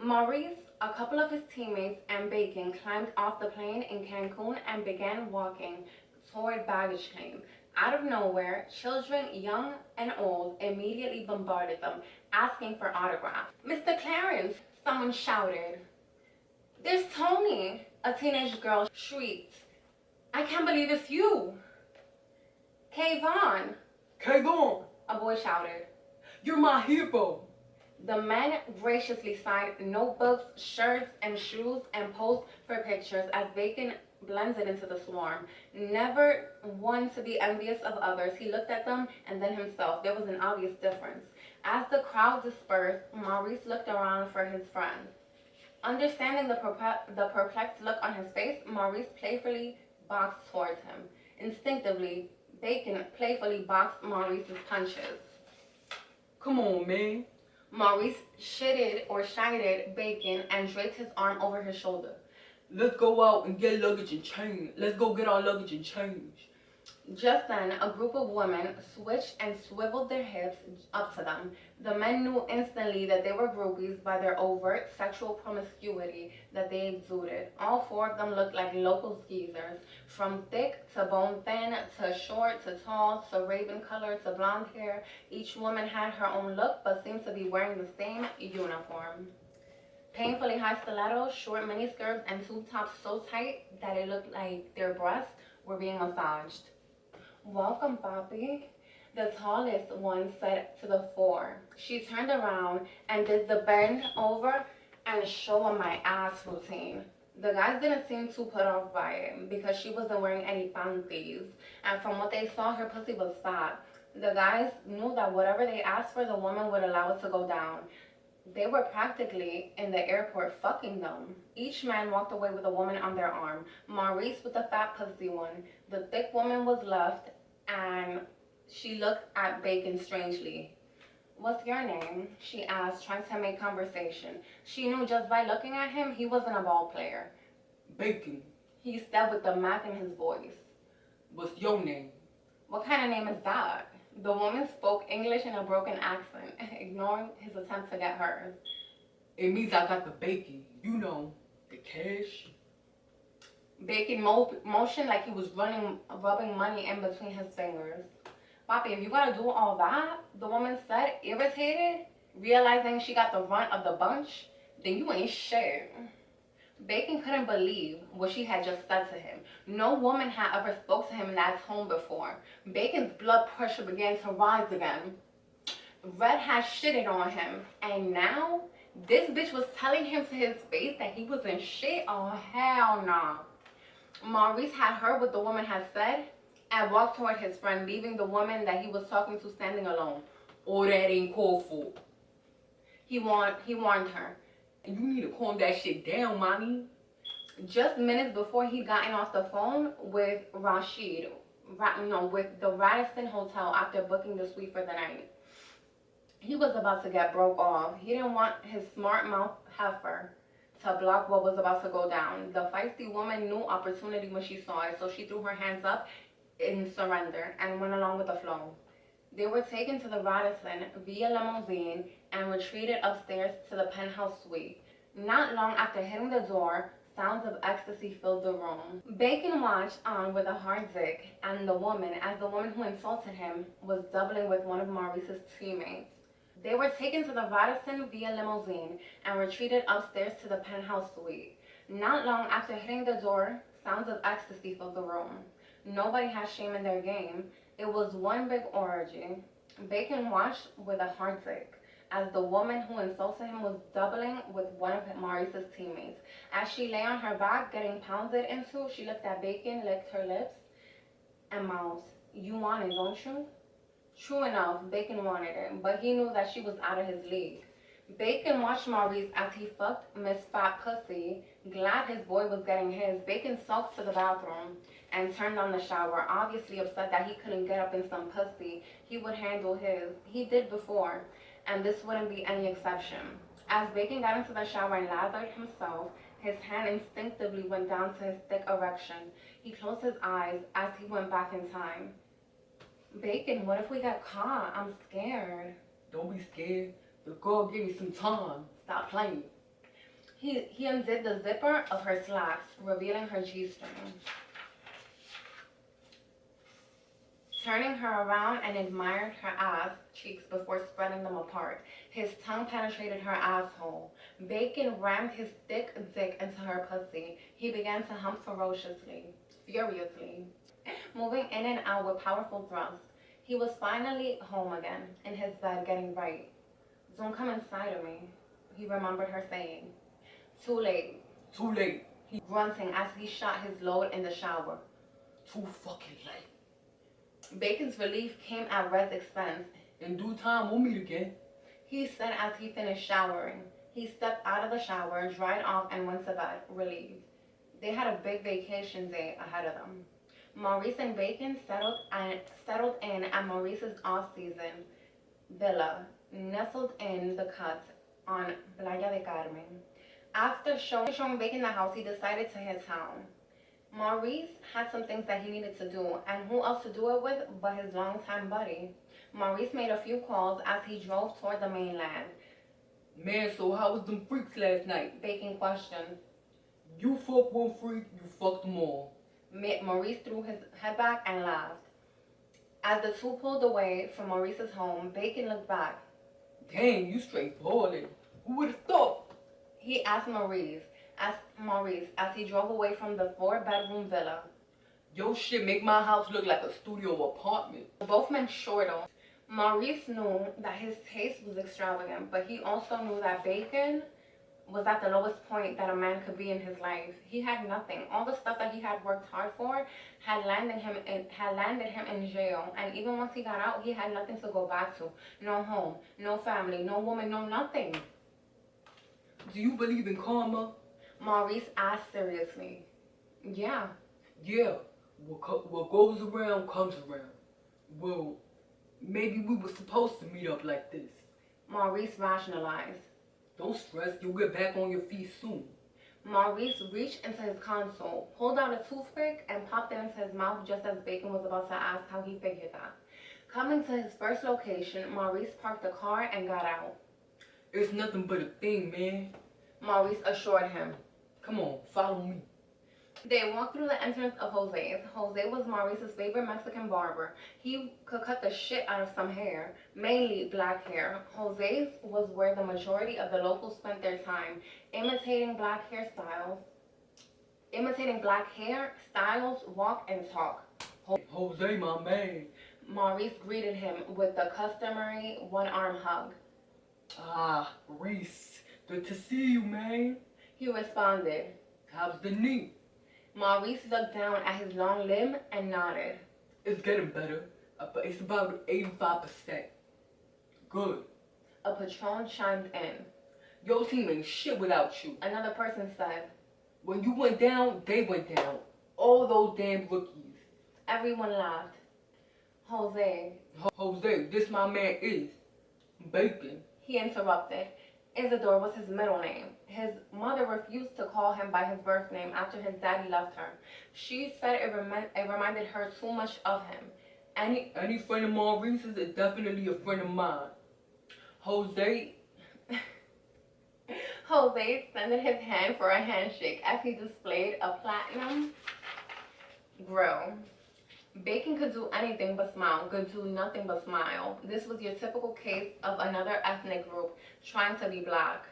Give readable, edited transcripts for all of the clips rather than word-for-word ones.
Maurice, a couple of his teammates, and Bacon climbed off the plane in Cancun and began walking toward baggage claim. Out of nowhere, children, young and old, immediately bombarded them, asking for autographs. "Mr. Clarence," someone shouted. "There's Tony," a teenage girl shrieked. "I can't believe it's you." "Kayvon," Kayvon, a boy shouted. you're my hero. The men graciously signed notebooks, shirts, and shoes and posed for pictures as Bacon blended into the swarm. Never one to be envious of others, he looked at them and then himself. There was an obvious difference. As the crowd dispersed, Maurice looked around for his friend. Understanding the perplexed look on his face, Maurice playfully boxed towards him. Instinctively, Bacon playfully boxed Maurice's punches. Come on, man. Maurice shied Bacon and draped his arm over his shoulder. Let's go out and get luggage and change. Let's go get our luggage and change. Just then, a group of women switched and swiveled their hips up to them. The men knew instantly that they were groupies by their overt sexual promiscuity that they exuded. All four of them looked like local skeezers, from thick to bone thin, to short to tall, to raven color to blonde hair. Each woman had her own look, but seemed to be wearing the same uniform. Painfully high stilettos, short miniskirts, and tube tops so tight that it looked like their breasts were being massaged. "Welcome, Papi," the tallest one said to the four. She turned around and did the bend over and show 'em my ass routine. The guys didn't seem too put off by it because she wasn't wearing any panties, and from what they saw, her pussy was fat. The guys knew that whatever they asked for, the woman would allow it to go down. They were practically in the airport fucking them. Each man walked away with a woman on their arm. Maurice with the fat pussy one. The thick woman was left, and she looked at Bacon strangely. "What's your name?" she asked, trying to make conversation. She knew just by looking at him, he wasn't a ball player. Bacon. He said with the mac in his voice. What's your name? "What kind of name is that?" The woman spoke English in a broken accent, ignoring his attempt to get hers. It means I got the bacon. You know, the cash. Bacon motioned like he was rubbing money in between his fingers. "Papi, if you gotta do all that," the woman said, irritated, realizing she got the runt of the bunch, "then you ain't shit." Bacon couldn't believe what she had just said to him. No woman had ever spoke to him in that tone before. Bacon's blood pressure began to rise again. Red had shitted on him, and now this bitch was telling him to his face that he was in shit? Oh, hell nah. Maurice had heard what the woman had said and walked toward his friend, leaving the woman that he was talking to standing alone. All that ain't called for. He warned her. And you need to calm that shit down, mommy. Just minutes before he'd gotten off the phone with Rashid, with the Radisson Hotel after booking the suite for the night. He was about to get broke off. He didn't want his smart mouth heifer to block what was about to go down. The feisty woman knew opportunity when she saw it, so she threw her hands up in surrender and went along with the flow. They were taken to the Radisson via limousine and retreated upstairs to the penthouse suite. Not long after hitting the door, sounds of ecstasy filled the room. Bacon watched on with a hard dick, and the woman who insulted him was doubling with one of Maurice's teammates. They were taken to the Radisson via limousine and retreated upstairs to the penthouse suite. Not long after hitting the door, sounds of ecstasy filled the room. Nobody had shame in their game. It was one big orgy. Bacon watched with a heart dick as the woman who insulted him was doubling with one of Maurice's teammates. As she lay on her back getting pounded into, she looked at Bacon, licked her lips, and mouthed, "You want it, don't you?" True enough, Bacon wanted it, but he knew that she was out of his league. Bacon watched Maurice as he fucked Miss Fat Pussy. Glad his boy was getting his, Bacon sulked to the bathroom and turned on the shower, obviously upset that he couldn't get up in some pussy. He would handle his. He did before, and this wouldn't be any exception. As Bacon got into the shower and lathered himself, his hand instinctively went down to his thick erection. He closed his eyes as he went back in time. "Bacon, what if we get caught? I'm scared." Don't be scared. The girl gave me some time. Stop playing. He undid the zipper of her slacks, revealing her G-string. Turning her around and admired her ass cheeks before spreading them apart. His tongue penetrated her asshole. Bacon rammed his thick dick into her pussy. He began to hump furiously, moving in and out with powerful thrusts. He was finally home again, in his bed, getting right. Don't come inside of me, he remembered her saying. Too late. Too late. He grunting as he shot his load in the shower. Too fucking late. Bacon's relief came at Red's expense. In due time, we'll meet again, he said as he finished showering. He stepped out of the shower, dried off, and went to bed, relieved. They had a big vacation day ahead of them. Maurice and Bacon settled in at Maurice's off-season villa, nestled in the cut on Playa de Carmen. After showing Bacon the house, he decided to hit town. Maurice had some things that he needed to do, and who else to do it with but his longtime buddy. Maurice made a few calls as he drove toward the mainland. Man, so how was them freaks last night? Bacon questioned. You fuck one freak, you fucked them all. Maurice threw his head back and laughed. As the two pulled away from Maurice's home, Bacon looked back. Dang, you straight ballin'. Who would've thought? He asked Maurice as he drove away from the 4-bedroom villa. Yo shit make my house look like a studio apartment. Both men chortled. Maurice knew that his taste was extravagant, but he also knew that Bacon was at the lowest point that a man could be in his life. He had nothing. All the stuff that he had worked hard for had landed him in jail. And even once he got out, he had nothing to go back to. No home, no family, no woman, no nothing. Do you believe in karma? Maurice asked seriously. Yeah. Yeah. What goes around comes around. Well, maybe we were supposed to meet up like this. Maurice rationalized. Don't stress, you'll get back on your feet soon. Maurice reached into his console, pulled out a toothpick, and popped it into his mouth just as Bacon was about to ask how he figured that. Coming to his first location, Maurice parked the car and got out. It's nothing but a thing, man. Maurice assured him. Come on, follow me. They walked through the entrance of Jose's. Jose was Maurice's favorite Mexican barber. He could cut the shit out of some hair, mainly black hair. Jose's was where the majority of the locals spent their time, imitating black hair, styles, walk, and talk. Jose, my man. Maurice greeted him with the customary one-arm hug. Ah, Reese, good to see you, man. He responded. How's the knee? Maurice looked down at his long limb and nodded. It's getting better, but it's about 85%. Good. A patron chimed in. Your team ain't shit without you. Another person said. When you went down, they went down. All those damn rookies. Everyone laughed. Jose, this my man is. Bacon. He interrupted. Isidore was his middle name. His mother refused to call him by his birth name after his daddy left her. She said it reminded her too much of him. Any friend of Maurice's is definitely a friend of mine. Jose extended his hand for a handshake as he displayed a platinum grill. Bacon could do anything but smile, could do nothing but smile. This was your typical case of another ethnic group trying to be black.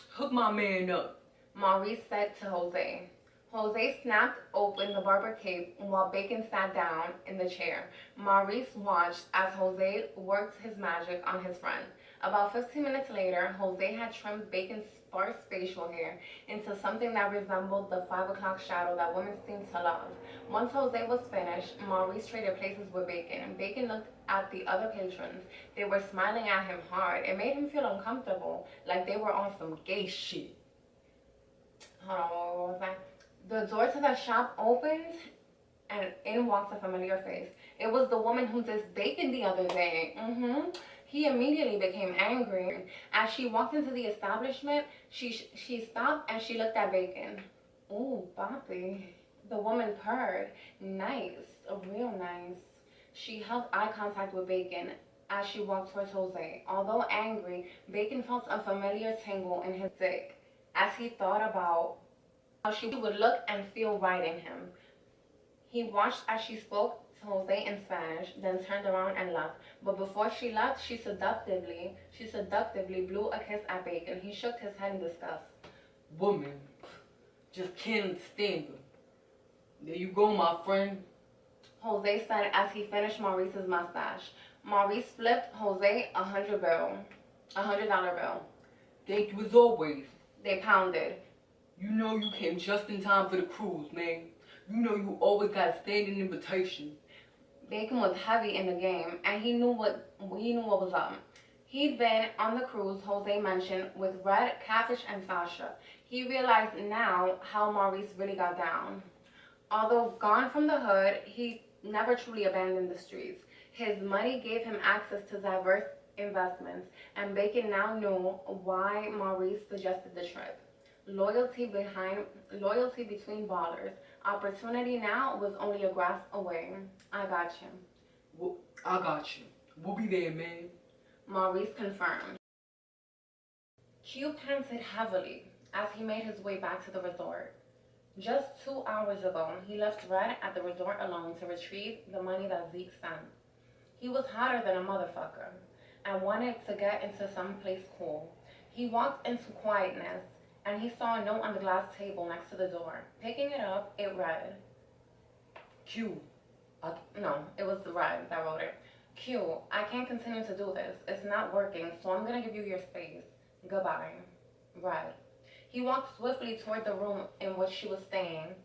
Hook my man up, Maurice said to Jose. Jose snapped open the barber cape while Bacon sat down in the chair. Maurice watched as Jose worked his magic on his friend. About 15 minutes later, Jose had trimmed Bacon's sparse facial hair into something that resembled the 5 o'clock shadow that women seem to love. Once Jose was finished, Maurice traded places with Bacon. Bacon looked at the other patrons. They were smiling at him hard. It made him feel uncomfortable, like they were on some gay shit. Hold on, what was that? The door to the shop opened, and in walked a familiar face. It was the woman who dissed Bacon the other day. He immediately became angry. As she walked into the establishment, she stopped and she looked at Bacon. Ooh, papi. The woman purred. Nice, real nice. She held eye contact with Bacon as she walked towards Jose. Although angry, Bacon felt a familiar tingle in his dick. as he thought about how she would look and feel riding him. He watched as she spoke to Jose in Spanish, then turned around and left. But before she left, she seductively blew a kiss at Bacon. He shook his head in disgust. Woman, just can't understand them. There you go, my friend. Jose said as he finished Maurice's mustache. Maurice flipped Jose $100 bill. Thank you as always. They pounded. You know you came just in time for the cruise, man. You know you always got a standing invitation. Bacon was heavy in the game, and he knew what was up. He'd been on the cruise Jose mentioned with Red, Catfish, and Sasha. He realized now how Maurice really got down. Although gone from the hood, he never truly abandoned the streets. His money gave him access to diverse investments, and Bacon now knew why Maurice suggested the trip. Loyalty between ballers. Opportunity now was only a grasp away. I got you. Well, I got you. We'll be there, man. Maurice confirmed. Q panted heavily as he made his way back to the resort. Just 2 hours ago, he left Red at the resort alone to retrieve the money that Zeke sent. He was hotter than a motherfucker and wanted to get into some place cool. He walked into quietness and he saw a note on the glass table next to the door. Picking it up, it read, Q. No, it was the Red that wrote it. Q, I can't continue to do this. It's not working, so I'm gonna give you your space. Goodbye. Red. He walked swiftly toward the room in which she was staying,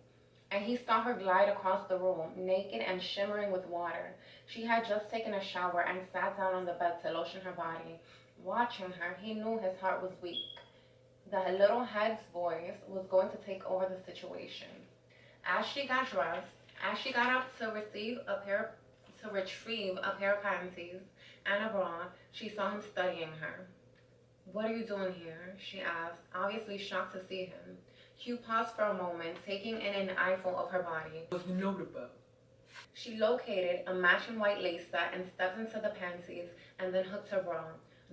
and he saw her glide across the room, naked and shimmering with water. She had just taken a shower and sat down on the bed to lotion her body. Watching her, he knew his heart was weak. The little head's voice was going to take over the situation. As she got up to retrieve a pair of panties and a bra, she saw him studying her. What are you doing here? She asked, obviously shocked to see him. Q paused for a moment, taking in an eyeful of her body. What's the note about? She located a matching white lace set and stepped into the panties and then hooked her bra.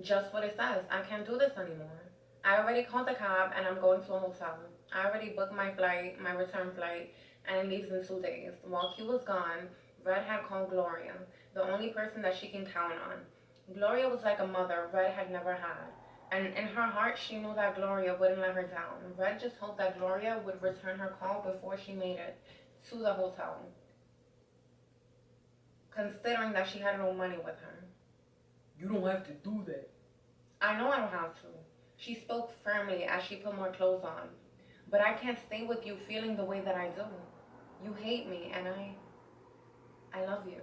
Just what it says. I can't do this anymore. I already called the cab and I'm going to a hotel. I already booked my return flight, and it leaves in 2 days. While Q was gone, Red had called Gloria, the only person that she can count on. Gloria was like a mother Red had never had. And in her heart, she knew that Gloria wouldn't let her down. Red just hoped that Gloria would return her call before she made it to the hotel, considering that she had no money with her. You don't have to do that. I know I don't have to. She spoke firmly as she put more clothes on. But I can't stay with you feeling the way that I do. You hate me, and I love you.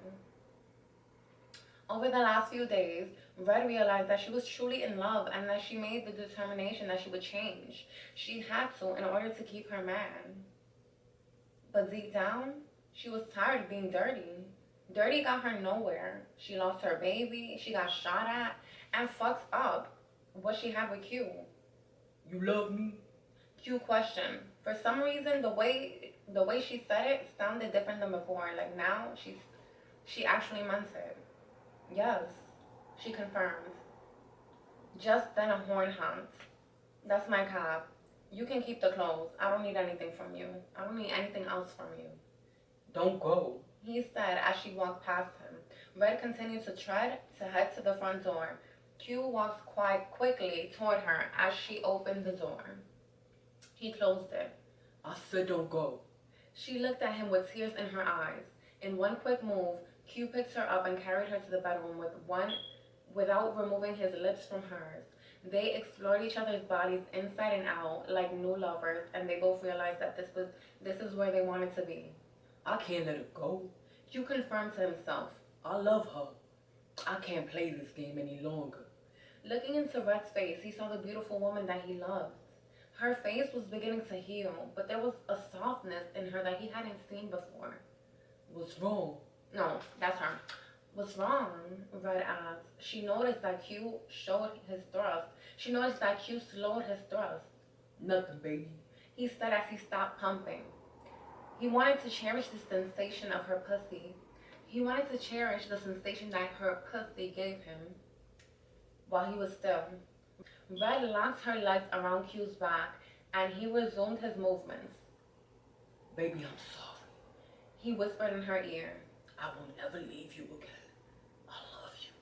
Over the last few days, Red realized that she was truly in love and that she made the determination that she would change. She had to in order to keep her man. But deep down, she was tired of being dirty. Dirty got her nowhere. She lost her baby, she got shot at, and fucked up what she had with Q. You love me? Q questioned. For some reason, the way she said it sounded different than before. Like now, she actually meant it. Yes, she confirmed. Just then a horn honked. That's my cab. You can keep the clothes. I don't need anything from you. I don't need anything else from you. Don't go, He said as she walked past him. Red continued to tread to head to the front door. Q walked quite quickly toward her as she opened the door. He closed it. I said don't go. She looked at him with tears in her eyes. In one quick move, Q picked her up and carried her to the bedroom without removing his lips from hers. They explored each other's bodies inside and out like new lovers, and they both realized that this is where they wanted to be. I can't let her go. Q confirmed to himself. I love her. I can't play this game any longer. Looking into Red's face, he saw the beautiful woman that he loved. Her face was beginning to heal, but there was a softness in her that he hadn't seen before. What's wrong? No, that's her. What's wrong? Red asked. She noticed that Q showed his thrust. She noticed that Q slowed his thrust. Nothing, baby. He said as he stopped pumping. He wanted to cherish the sensation of her pussy. He wanted to cherish the sensation that her pussy gave him while he was still. Red locked her legs around Q's back and he resumed his movements. Baby, I'm sorry. He whispered in her ear. I will never leave you again. I love you.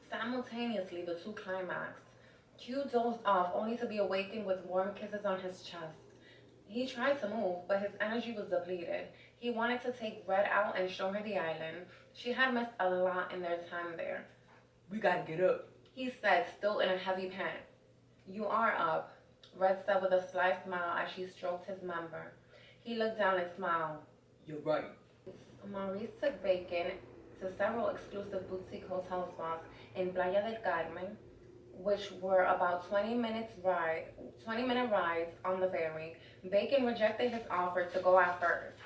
Simultaneously, the two climaxed. Q dozed off, only to be awakened with warm kisses on his chest. He tried to move, but his energy was depleted. He wanted to take Red out and show her the island. She had missed a lot in their time there. We gotta get up, he said, still in a heavy pant. You are up, Red said with a sly smile as she stroked his member. He looked down and smiled. You're right. Maurice took Bacon to several exclusive boutique hotel spots in Playa del Carmen, which were about 20-minute rides on the ferry. Bacon rejected his offer to go at first,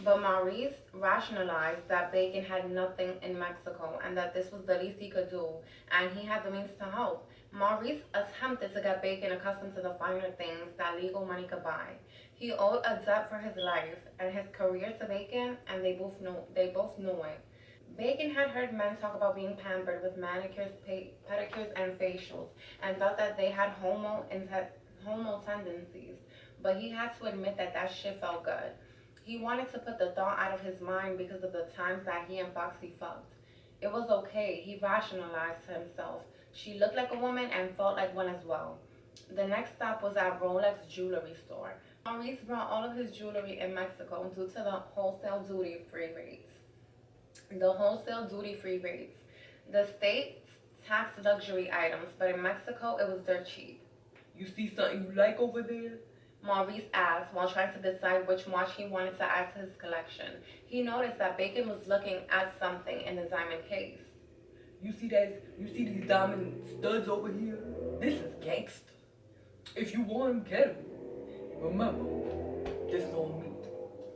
but Maurice rationalized that Bacon had nothing in Mexico and that this was the least he could do, and he had the means to help. Maurice attempted to get Bacon accustomed to the finer things that legal money could buy. He owed a debt for his life and his career to Bacon, and they both knew it. Bacon had heard men talk about being pampered with manicures, pedicures, and facials, and thought that they had homo tendencies, but he had to admit that that shit felt good. He wanted to put the thought out of his mind because of the times that he and Foxy fucked. It was okay, he rationalized to himself. She looked like a woman and felt like one as well. The next stop was at Rolex jewelry store. Maurice brought all of his jewelry in Mexico due to the wholesale duty-free rates. The states taxed luxury items, but in Mexico it was dirt cheap. You see something you like over there? Maurice asked while trying to decide which watch he wanted to add to his collection. He noticed that Bacon was looking at something in the diamond case. You see these diamond studs over here? This is gangster. If you want them, get them. Remember, this is on me.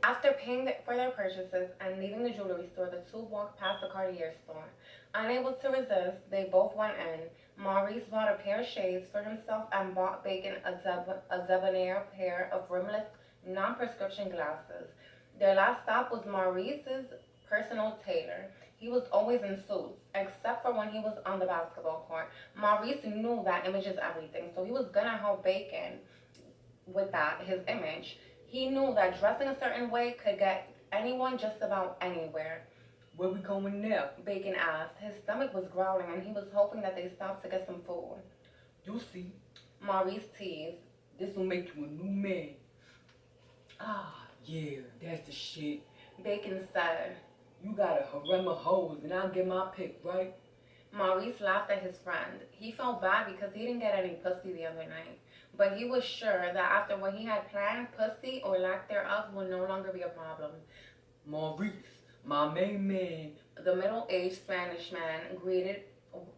After paying for their purchases and leaving the jewelry store, the two walked past the Cartier store. Unable to resist, they both went in. Maurice bought a pair of shades for himself and bought Bacon a debonair pair of rimless, non-prescription glasses. Their last stop was Maurice's personal tailor. He was always in suits, except for when he was on the basketball court. Maurice knew that image is everything, so he was gonna help Bacon with that, his image. He knew that dressing a certain way could get anyone just about anywhere. Where we going now? Bacon asked. His stomach was growling and he was hoping that they stopped to get some food. You'll see. Maurice teased. This will make you a new man. Ah, yeah, that's the shit. Bacon said. You got a harem of hoes and I'll get my pick, right? Maurice laughed at his friend. He felt bad because he didn't get any pussy the other night. But he was sure that after what he had planned, pussy or lack thereof would no longer be a problem. Maurice, my main man. The middle-aged Spanish man greeted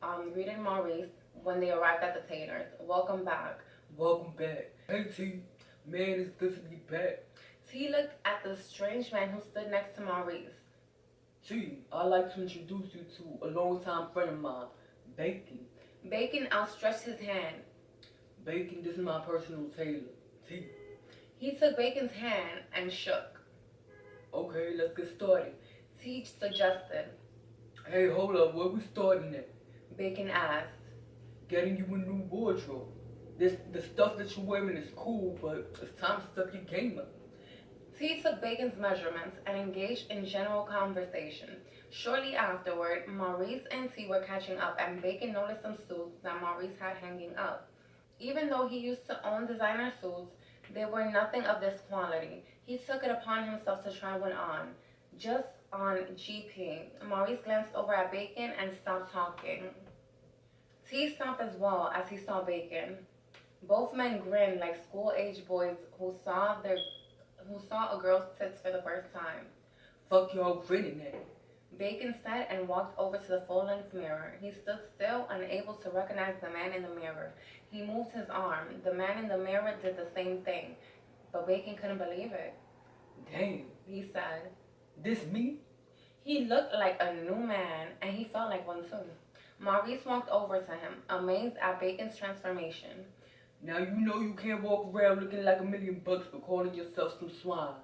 Maurice when they arrived at the tailor's. Welcome back. Welcome back. Hey T, man, it's good to be back. T looked at the strange man who stood next to Maurice. T, I'd like to introduce you to a longtime friend of mine, Bacon. Bacon outstretched his hand. Bacon, this is my personal tailor, T. He took Bacon's hand and shook. Okay, let's get started. T suggested. Hey, hold up, where we starting at? Bacon asked. Getting you a new wardrobe. The stuff that you're wearing is cool, but it's time to step your game up. T took Bacon's measurements and engaged in general conversation. Shortly afterward, Maurice and T were catching up and Bacon noticed some suits that Maurice had hanging up. Even though he used to own designer suits, they were nothing of this quality. He took it upon himself to try one on. Just on GP, Maurice glanced over at Bacon and stopped talking. T stopped as well as he saw Bacon. Both men grinned like school-age boys who saw a girl's tits for the first time. Fuck y'all grinning at? Bacon said and walked over to the full-length mirror. He stood still, unable to recognize the man in the mirror. He moved his arm. The man in the mirror did the same thing, but Bacon couldn't believe it. Damn, He said. This me? He looked like a new man, and he felt like one too. Maurice walked over to him, amazed at Bacon's transformation. Now you know you can't walk around looking like $1,000,000 for calling yourself some swine.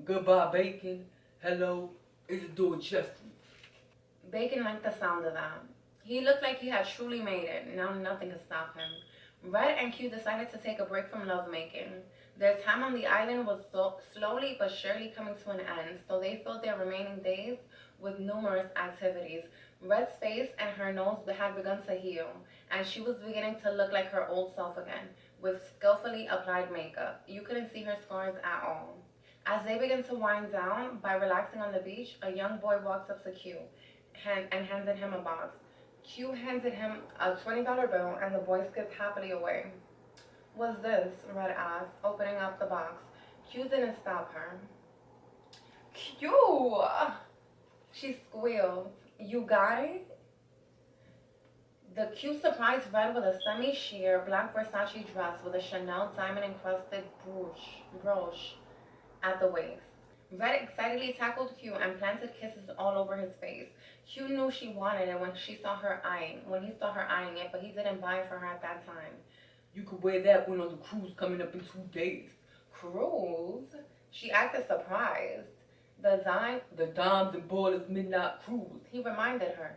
Goodbye, Bacon. Hello, it's a dude Jeffrey. Bacon liked the sound of that. He looked like he had truly made it. Now nothing could stop him. Red and Q decided to take a break from lovemaking. Their time on the island was slowly but surely coming to an end, so they filled their remaining days with numerous activities. Red's face and her nose had begun to heal, and she was beginning to look like her old self again, with skillfully applied makeup. You couldn't see her scars at all. As they began to wind down by relaxing on the beach, a young boy walked up to Q and handed him a box. Q handed him a $20 bill, and the boy skipped happily away. What's this? Red asked, opening up the box. Q didn't stop her. Q! She squealed. You got it? The Q surprised Red with a semi-sheer black Versace dress with a Chanel diamond-encrusted brooch at the waist. Red excitedly tackled Q and planted kisses all over his face. Q knew she wanted it when he saw her eyeing it, but he didn't buy it for her at that time. You could wear that one on the cruise coming up in 2 days. Cruise? She acted surprised. The Dimes and Ballers Midnight Cruise. He reminded her.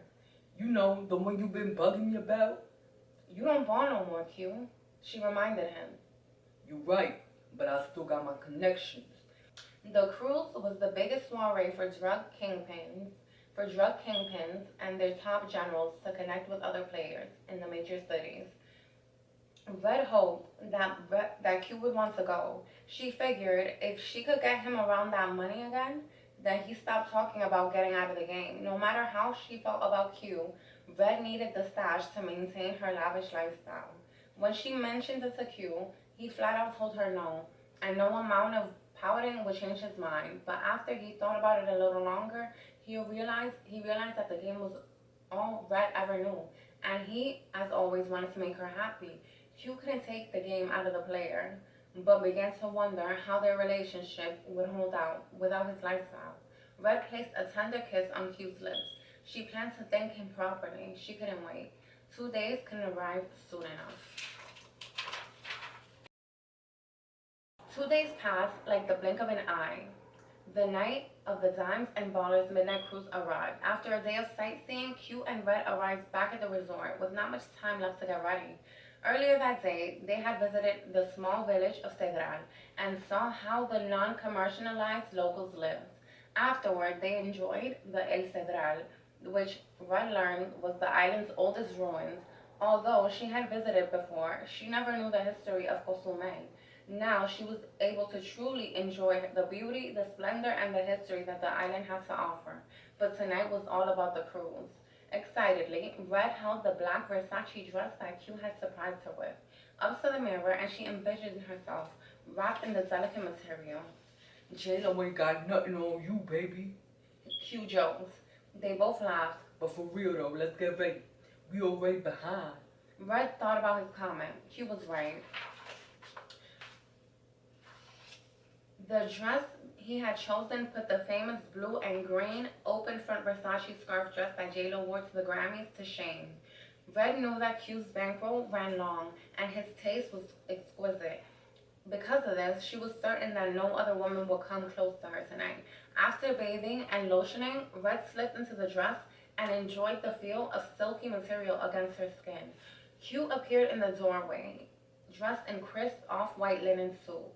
You know, the one you've been bugging me about? You don't ball no more, Q. She reminded him. You're right, but I still got my connections. The cruise was the biggest soiree for drug kingpins and their top generals to connect with other players in the major cities. Red hoped that Q would want to go. She figured if she could get him around that money again, then he stopped talking about getting out of the game. No matter how she felt about Q, Red needed the stash to maintain her lavish lifestyle. When she mentioned it to Q, he flat out told her no, and no amount of pouting would change his mind. But after he thought about it a little longer, he realized that the game was all Red ever knew, and he, as always, wanted to make her happy. Q couldn't take the game out of the player, but began to wonder how their relationship would hold out without his lifestyle. Red placed a tender kiss on Q's lips. She planned to thank him properly. She couldn't wait. 2 days couldn't arrive soon enough. 2 days passed like the blink of an eye. The night of the Dimes and Ballers Midnight Cruise arrived. After a day of sightseeing, Q and Red arrived back at the resort with not much time left to get ready. Earlier that day, they had visited the small village of Cedral and saw how the non-commercialized locals lived. Afterward, they enjoyed the El Cedral, which Red learned was the island's oldest ruins. Although she had visited before, she never knew the history of Cozumel. Now she was able to truly enjoy the beauty, the splendor, and the history that the island had to offer. But tonight was all about the cruise. Excitedly, Red held the black Versace dress that Q had surprised her with up to the mirror, and she envisioned herself wrapped in the delicate material. J-Lo ain't got nothing on you, baby. Q joked. They both laughed. But for real though, let's get ready. We already behind. Red thought about his comment. Q was right. The dress he had chosen put the famous blue and green open front Versace scarf dress that J-Lo wore to the Grammys to shame. Red knew that Q's bankroll ran long, and his taste was exquisite. Because of this, she was certain that no other woman would come close to her tonight. After bathing and lotioning, Red slipped into the dress and enjoyed the feel of silky material against her skin. Q appeared in the doorway, dressed in crisp off-white linen suit,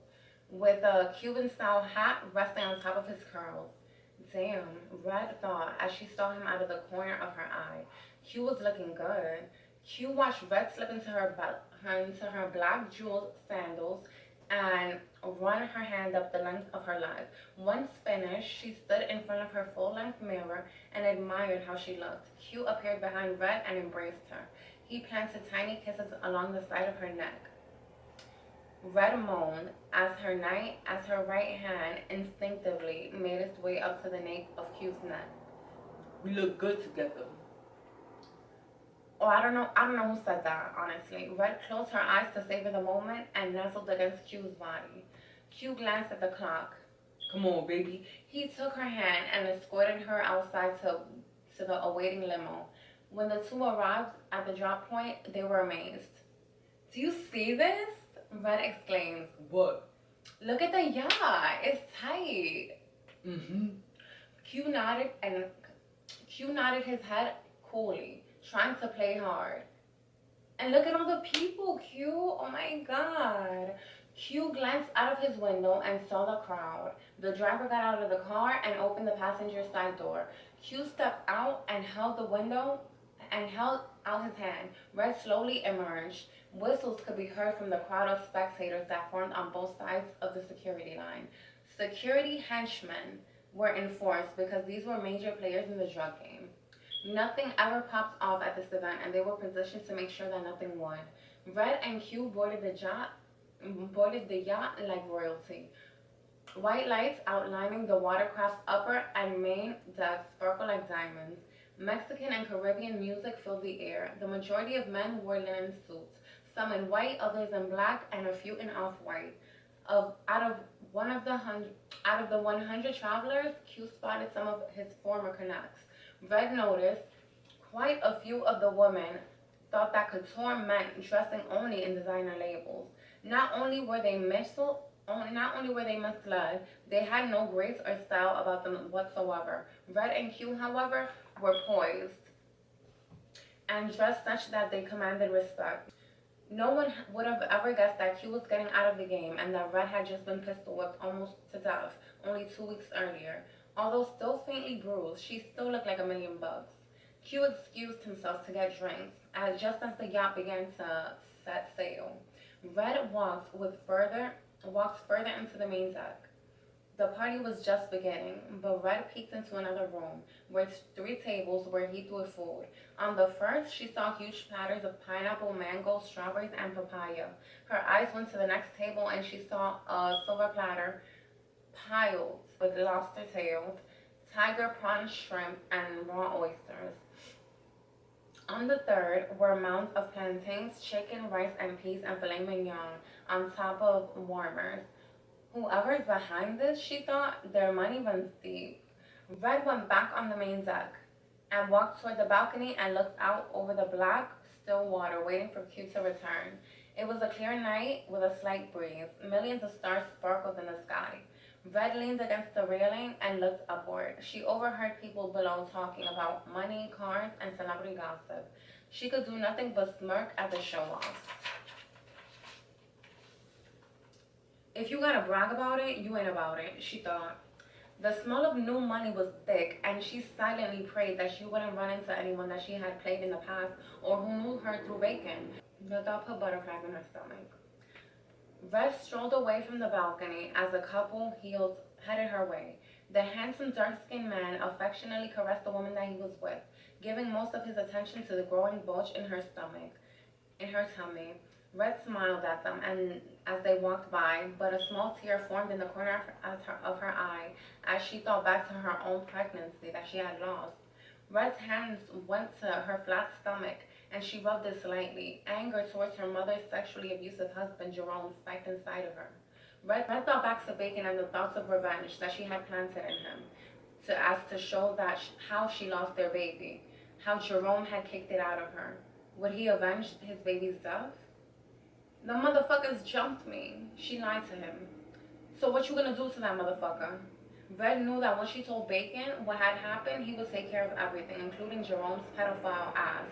with a Cuban-style hat resting on top of his curls. Damn, Red thought as she saw him out of the corner of her eye. Q was looking good. Q watched Red slip into her black jeweled sandals and run her hand up the length of her leg. Once finished, she stood in front of her full-length mirror and admired how she looked. Q appeared behind Red and embraced her. He planted tiny kisses along the side of her neck. Red moaned as her right hand instinctively made its way up to the nape of Q's neck. We look good together. Oh, I don't know who said that, honestly. Red closed her eyes to savor the moment and nestled against Q's body. Q glanced at the clock. Come on, baby. He took her hand and escorted her outside to the awaiting limo. When the two arrived at the drop point, they were amazed. Do you see this? Red exclaimed. What? Look at the yacht. It's tight. Mm-hmm. Q nodded his head coolly, trying to play hard. And look at all the people, Q. Oh my god. Q glanced out of his window and saw the crowd. The driver got out of the car and opened the passenger side door. Q stepped out and held the window and held out his hand. Red slowly emerged. Whistles could be heard from the crowd of spectators that formed on both sides of the security line. Security henchmen were enforced because these were major players in the drug game. Nothing ever popped off at this event, and they were positioned to make sure that nothing would. Red and Q boarded the yacht like royalty. White lights outlining the watercraft's upper and main decks sparkle like diamonds. Mexican and Caribbean music filled the air. The majority of men wore linen suits, some in white, others in black, and a few in off-white. Out of out of the 100 travelers, Q spotted some of his former connects. Red noticed quite a few of the women thought that couture meant dressing only in designer labels. Not only were they misled, they had no grace or style about them whatsoever. Red and Q, however, were poised and dressed such that they commanded respect. No one would have ever guessed that Q was getting out of the game and that Red had just been pistol whipped almost to death only 2 weeks earlier. Although still faintly bruised, she still looked like $1,000,000. Q excused himself to get drinks, just as the yacht began to set sail. Red walked further into the main deck. The party was just beginning, but Red peeked into another room, where 3 tables were heaped with food. On the first, she saw huge platters of pineapple, mango, strawberries, and papaya. Her eyes went to the next table, and she saw a silver platter piled with lobster tails, tiger prawn shrimp, and raw oysters. On the third were mounds of plantains, chicken, rice, and peas, and filet mignon on top of warmers. Whoever's behind this, she thought, their money runs deep. Red went back on the main deck and walked toward the balcony and looked out over the black, still water, waiting for Q to return. It was a clear night with a slight breeze. Millions of stars sparkled in the sky. Red leaned against the railing and looked upward. She overheard people below talking about money, cars, and celebrity gossip. She could do nothing but smirk at the show-off. If you gotta brag about it, you ain't about it, she thought. The smell of new money was thick, and she silently prayed that she wouldn't run into anyone that she had played in the past or who knew her through bacon. The thought put butterflies in her stomach. Red strolled away from the balcony as the couple headed her way. The handsome, dark-skinned man affectionately caressed the woman that he was with, giving most of his attention to the growing bulge in her tummy. Red smiled at them and as they walked by, but a small tear formed in the corner of her eye as she thought back to her own pregnancy that she had lost. Red's hands went to her flat stomach and she rubbed it slightly. Anger towards her mother's sexually abusive husband, Jerome, spiked inside of her. Red thought back to Bacon and the thoughts of revenge that she had planted in him, to show how she lost their baby, how Jerome had kicked it out of her. Would he avenge his baby's death? The motherfuckers jumped me. She lied to him. So what you gonna do to that motherfucker? Red knew that when she told Bacon what had happened, he would take care of everything, including Jerome's pedophile ass.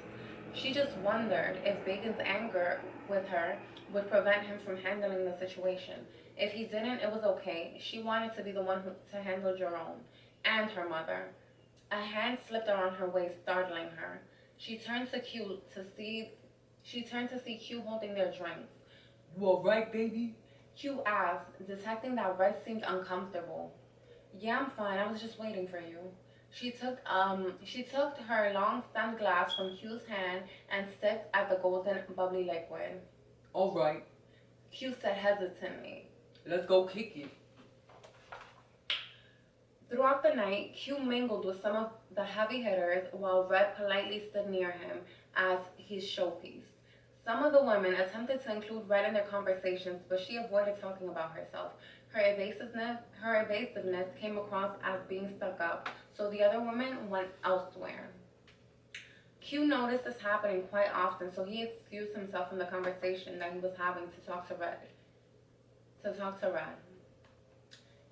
She just wondered if Bacon's anger with her would prevent him from handling the situation. If he didn't, it was okay. She wanted to be the one to handle Jerome and her mother. A hand slipped around her waist, startling her. She turned to see Q holding their drinks. You alright, baby? Q asked, detecting that Red seemed uncomfortable. Yeah, I'm fine. I was just waiting for you. She took her long-stemmed glass from Q's hand and sipped at the golden, bubbly liquid. Alright. Q said hesitantly. Let's go kick it. Throughout the night, Q mingled with some of the heavy hitters while Red politely stood near him as his showpiece. Some of the women attempted to include Red in their conversations, but she avoided talking about herself. Her evasiveness came across as being stuck up, so the other women went elsewhere. Q noticed this happening quite often, so he excused himself from the conversation that he was having to talk to Red.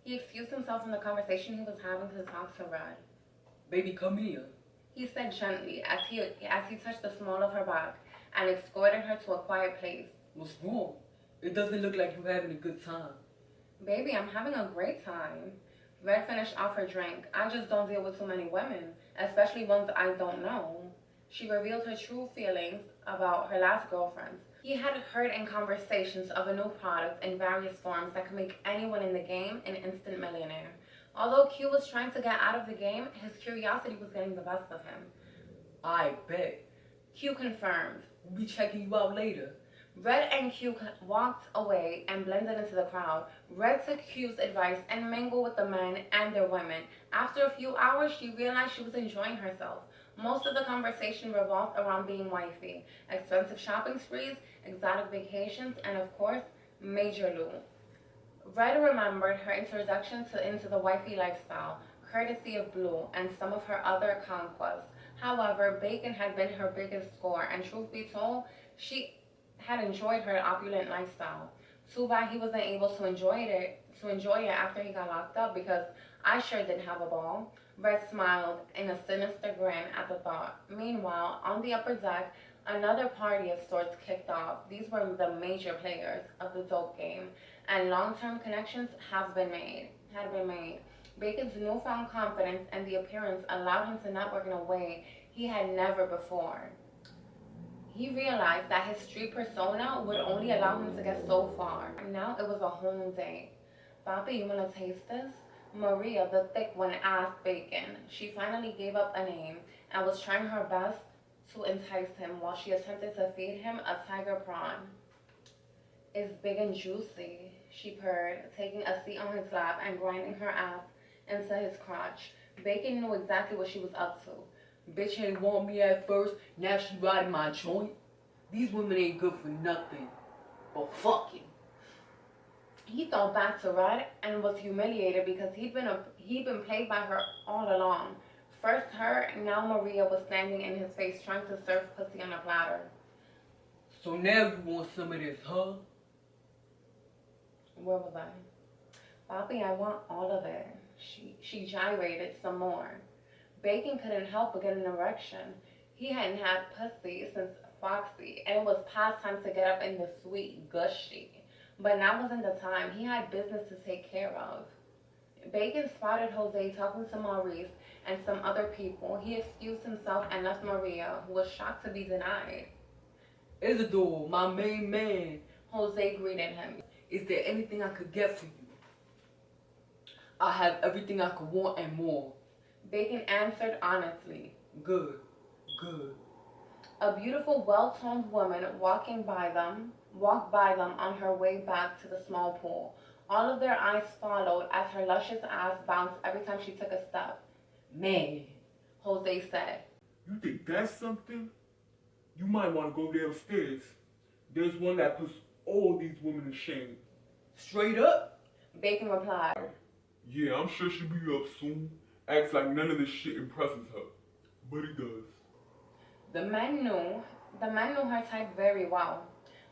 He excused himself from the conversation he was having to talk to Red. Baby, come here. He said gently as he touched the small of her back. and escorted her to a quiet place. What's wrong? It doesn't look like you're having a good time. Baby, I'm having a great time. Red finished off her drink. I just don't deal with too many women, especially ones I don't know. She revealed her true feelings about her last girlfriend. He had heard in conversations of a new product in various forms that could make anyone in the game an instant millionaire. Although Q was trying to get out of the game, his curiosity was getting the best of him. I bet. Q confirmed. We'll be checking you out later. Red and Q walked away and blended into the crowd. Red took Q's advice and mingled with the men and their women. After a few hours, she realized she was enjoying herself. Most of the conversation revolved around being wifey, expensive shopping sprees, exotic vacations, and of course, Major Lou. Red remembered her introduction into the wifey lifestyle, courtesy of Blue, and some of her other conquests. However, Bacon had been her biggest score, and truth be told, she had enjoyed her opulent lifestyle. Too bad he wasn't able to enjoy it after he got locked up, because I sure did have a ball. Red smiled in a sinister grin at the thought. Meanwhile, on the upper deck, another party of sorts kicked off. These were the major players of the dope game, and long-term connections had been made. Bacon's newfound confidence and the appearance allowed him to network in a way he had never before. He realized that his street persona would only allow him to get so far. Now it was a home day. Papi, you wanna taste this? Maria, the thick one, asked Bacon. She finally gave up a name and was trying her best to entice him while she attempted to feed him a tiger prawn. It's big and juicy, she purred, taking a seat on his lap and grinding her ass into his crotch. Bacon knew exactly what she was up to. Bitch ain't want me at first, now she riding my joint. These women ain't good for nothing but fucking. He thought back to Red and was humiliated because he'd been played by her all along. First her, now Maria was standing in his face trying to serve pussy on a platter. So now you want some of this, huh? Where was I? Bobby, I want all of it. She gyrated some more. Bacon couldn't help but get an erection. He hadn't had pussy since Foxy, and it was past time to get up in the sweet gushy. But now wasn't the time. He had business to take care of. Bacon spotted Jose talking to Maurice and some other people. He excused himself and left Maria, who was shocked to be denied. Isidore, my main man. Jose greeted him. Is there anything I could get for you? I have everything I could want and more. Bacon answered honestly. Good, good. A beautiful, well-toned woman walked by them on her way back to the small pool. All of their eyes followed as her luscious ass bounced every time she took a step. Man, Jose said. You think that's something? You might want to go downstairs. There's one that puts all these women to shame. Straight up? Bacon replied. Yeah, I'm sure she'll be up soon. Acts like none of this shit impresses her. But it does. The men knew her type very well.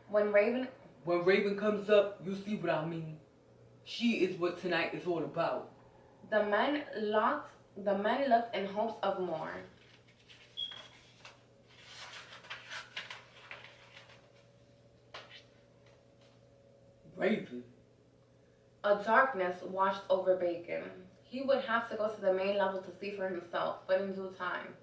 When Raven comes up, you see what I mean. She is what tonight is all about. The men looked in hopes of more. Raven. A darkness washed over Bacon. He would have to go to the main level to see for himself, but in due time.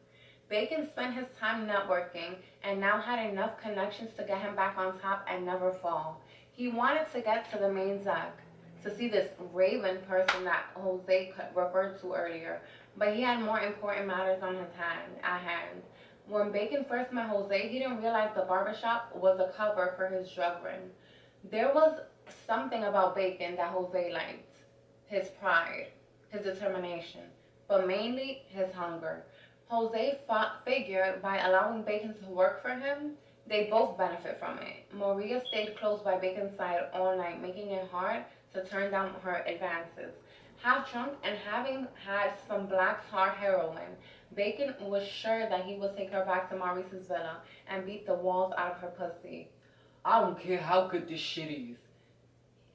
Bacon spent his time networking and now had enough connections to get him back on top and never fall. He wanted to get to the main deck to see this Raven person that Jose referred to earlier, but he had more important matters on his hand. When Bacon first met Jose, he didn't realize the barbershop was a cover for his drug ring. There was something about Bacon that Jose liked. His pride, his determination, but mainly his hunger. Jose figured by allowing Bacon to work for him, they both benefit from it. Maria stayed close by Bacon's side all night, making it hard to turn down her advances. Half drunk and having had some black tar heroin, Bacon was sure that he would take her back to Maurice's villa and beat the walls out of her pussy. I don't care how good this shit is.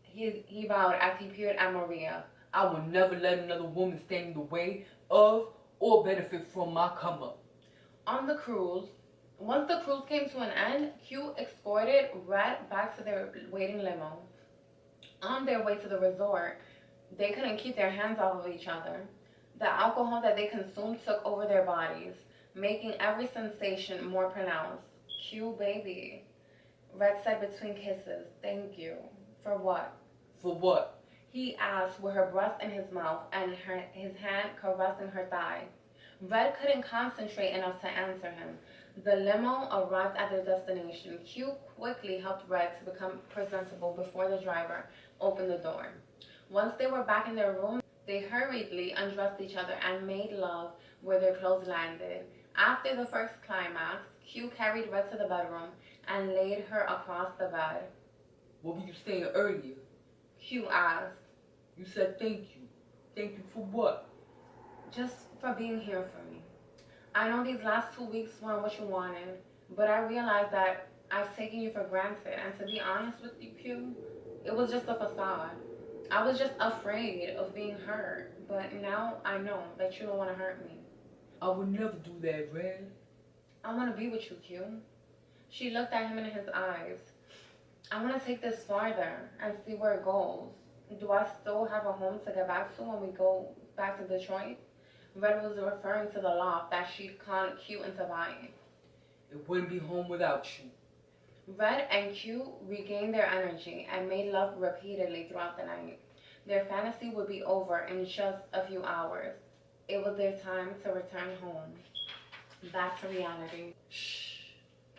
He vowed as he peered at Maria. I will never let another woman stand in the way of or benefit from my come up. On the cruise, Once the cruise came to an end, Q escorted Red back to their waiting limo. On their way to the resort, they couldn't keep their hands off of each other. The alcohol that they consumed took over their bodies, making every sensation more pronounced. Q, baby. Red said between kisses, thank you. For what? For what? He asked with her breast in his mouth and his hand caressing her thigh. Red couldn't concentrate enough to answer him. The limo arrived at their destination. Q quickly helped Red to become presentable before the driver opened the door. Once they were back in their room, they hurriedly undressed each other and made love where their clothes landed. After the first climax, Q carried Red to the bedroom and laid her across the bed. What were you saying earlier? Q asked. You said thank you. Thank you for what? Just for being here for me. I know these last 2 weeks weren't what you wanted, but I realized that I've taken you for granted. And to be honest with you, Q, it was just a facade. I was just afraid of being hurt, but now I know that you don't want to hurt me. I would never do that, Red. I want to be with you, Q. She looked at him in his eyes. I want to take this farther and see where it goes. Do I still have a home to get back to when we go back to Detroit? Red was referring to the loft that she'd conned Q into buying. It wouldn't be home without you. Red and Q regained their energy and made love repeatedly throughout the night. Their fantasy would be over in just a few hours. It was their time to return home. Back to reality. Shh.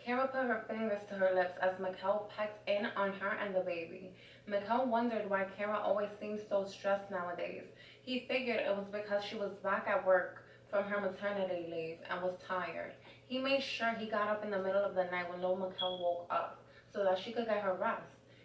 Kara put her fingers to her lips as Mikkel pecked in on her and the baby. Mikkel wondered why Kara always seemed so stressed nowadays. He figured it was because she was back at work from her maternity leave and was tired. He made sure he got up in the middle of the night when little Mikkel woke up so that she could get her rest.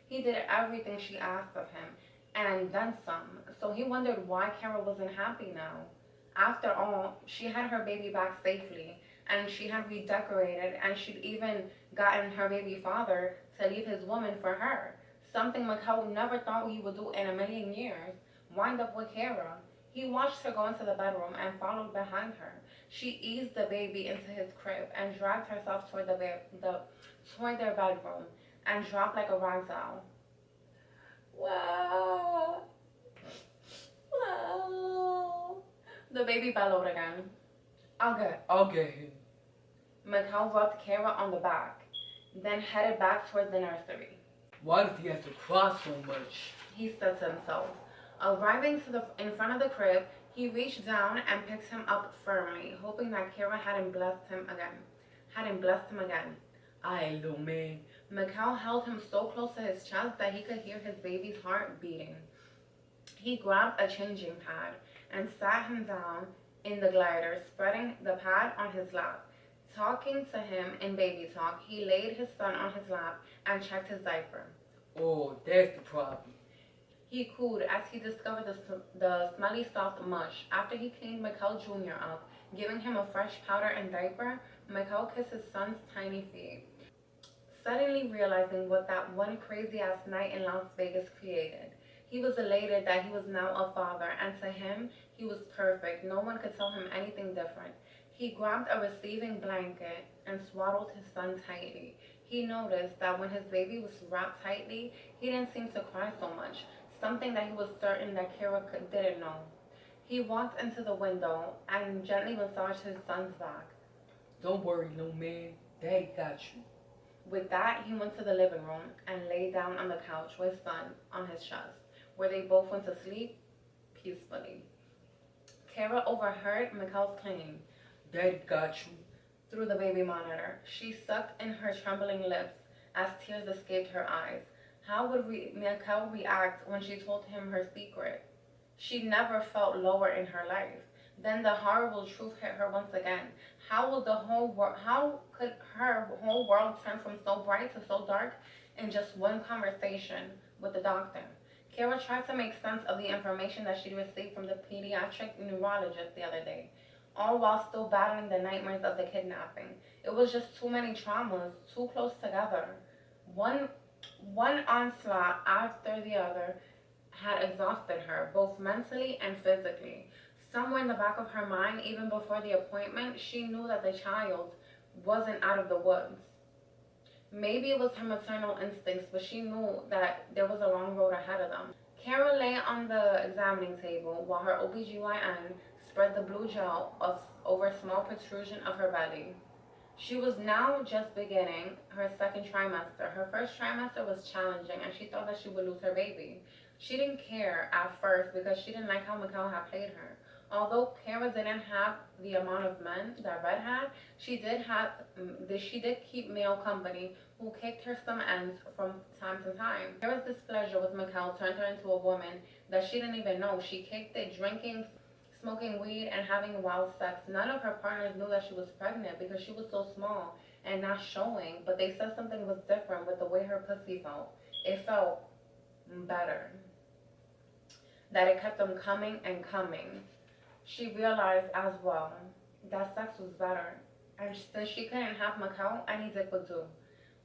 He did everything she asked of him and then some, so he wondered why Kara wasn't happy now. After all, she had her baby back safely, and she had redecorated, and she'd even gotten her baby father to leave his woman for her. Something Mikkel never thought he would do in a million years. Wind up with Kara. He watched her go into the bedroom and followed behind her. She eased the baby into his crib and dragged herself toward toward their bedroom and dropped like a rag doll. Wow. Wow. The baby bellowed again. I'll get him. Mikkel rubbed Kara on the back, then headed back toward the nursery. Why does he have to cry so much? He said to himself. Arriving in front of the crib, he reached down and picked him up firmly, hoping that Kara hadn't blessed him again. Aye, little man. Mikkel held him so close to his chest that he could hear his baby's heart beating. He grabbed a changing pad and sat him down in the glider, spreading the pad on his lap. Talking to him in baby talk, he laid his son on his lap and checked his diaper. Oh, that's the problem. He cooed as he discovered the smelly soft mush. After he cleaned Mikkel Jr. up, giving him a fresh powder and diaper, Mikkel kissed his son's tiny feet, suddenly realizing what that one crazy-ass night in Las Vegas created. He was elated that he was now a father, and to him, he was perfect. No one could tell him anything different. He grabbed a receiving blanket and swaddled his son tightly. He noticed that when his baby was wrapped tightly, he didn't seem to cry so much, something that he was certain that Kara didn't know. He walked into the window and gently massaged his son's back. Don't worry, little man. Daddy got you. With that, he went to the living room and lay down on the couch with his son on his chest, where they both went to sleep peacefully. Kara overheard Mikkel's claim. Daddy got you. Through the baby monitor, she sucked in her trembling lips as tears escaped her eyes. How would Mikkel react when she told him her secret? She never felt lower in her life. Then the horrible truth hit her once again. How could her whole world turn from so bright to so dark in just one conversation with the doctor? Kara tried to make sense of the information that she received from the pediatric neurologist the other day, all while still battling the nightmares of the kidnapping. It was just too many traumas, too close together. One onslaught after the other had exhausted her, both mentally and physically. Somewhere in the back of her mind, even before the appointment, she knew that the child wasn't out of the woods. Maybe it was her maternal instincts, but she knew that there was a long road ahead of them. Kara lay on the examining table while her OBGYN spread the blue gel over a small protrusion of her belly. She was now just beginning her second trimester. Her first trimester was challenging, and she thought that she would lose her baby. She didn't care at first because she didn't like how Mikhail had played her. Although Kara didn't have the amount of men that Red had, she did keep male company who kicked her some ends from time to time. Kara's displeasure with Mikhail turned her into a woman that she didn't even know. She kicked it, drinking, smoking weed, and having wild sex. None of her partners knew that she was pregnant because she was so small and not showing, but they said something was different with the way her pussy felt. It felt better. That it kept them coming and coming. She realized as well that sex was better, and since she couldn't have Mikhail, any dick would do.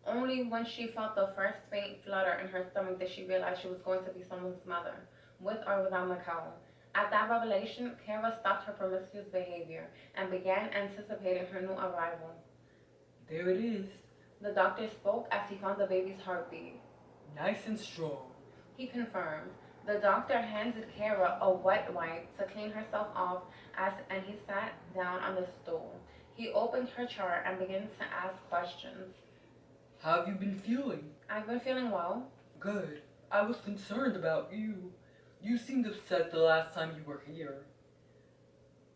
Only when she felt the first faint flutter in her stomach did she realize she was going to be someone's mother, with or without Mikhail. At that revelation, Kara stopped her promiscuous behavior and began anticipating her new arrival. There it is. The doctor spoke as he found the baby's heartbeat. Nice and strong. He confirmed. The doctor handed Kara a wet wipe to clean herself off and he sat down on the stool. He opened her chart and began to ask questions. How have you been feeling? I've been feeling well. Good. I was concerned about you. You seemed upset the last time you were here.